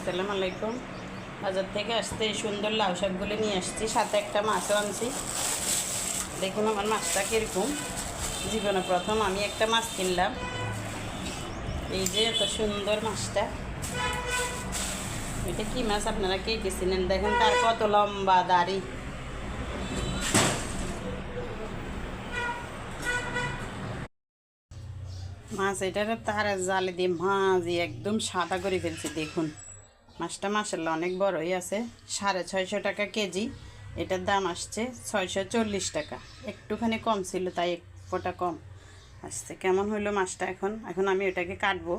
আসসালামু আলাইকুম। বাজার থেকে আসতে এই সুন্দর লাউ শাকগুলো নিয়ে আসছি, সাথে একটা মাছও আনছি। দেখুন আমার মাছটা কীরকম। জীবনে প্রথম আমি একটা মাছ কিনলাম। এই যে এত সুন্দর মাছটা, এটা কি মাছ আপনারা কে কে চিনেন? দেখেন তার কত লম্বা দাড়ি। মাছ এটার তার জালে দিয়ে মাঝি একদম সাদা করে ফেলছে। দেখুন মাছটা মাসাল্লাহ অনেক বড়ই আছে। 650 টাকা কেজি। এটার দাম আসছে 640 টাকা। একটুখানি কম ছিল তাই এক ফোঁটা কম আসছে। কেমন হইলো মাছটা? এখন আমি ওটাকে কাটবো।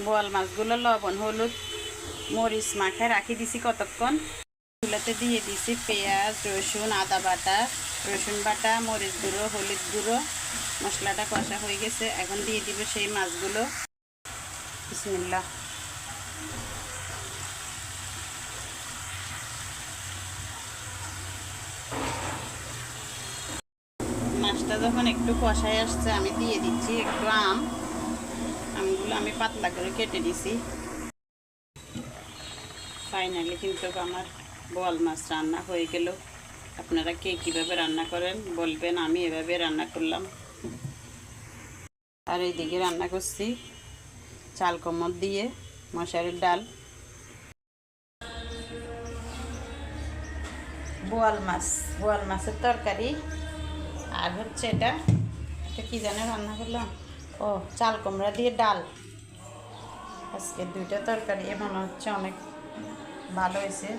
বোয়াল মাছগুলো লবণ হলুদ মরিচ মাখায় রাখি দিছি কতক্ষণ। চুলাতে দিয়ে দিছি পেঁয়াজ রসুন আদা বাটা, রসুন বাটা, মরিচ গুঁড়ো, হলুদ গুঁড়ো। মশলাটা কষা হয়ে গেছে, এখন দিয়ে দিব সেই মাছগুলো। বিসমিল্লাহ। মাছটা যখন একটু কষায় আসছে আমি দিয়ে দিচ্ছি একটু আমগুলো আমি পাতলা করে কেটে দিছি। ফাইনালি কিন্তু আমার বোয়াল মাছ রান্না হয়ে গেল। আপনারা কে কীভাবে রান্না করেন বলবেন, আমি এভাবে রান্না করলাম। আর এইদিকে রান্না করছি চাল কুমড় দিয়ে মশারির ডাল, বোয়াল মাছের তরকারি, আর হচ্ছে এটা কি জানে রান্না করলাম, ও চাল কুমড়া দিয়ে ডাল। আজকে দুইটা তরকারি মনে হচ্ছে অনেক ভালো হয়েছে।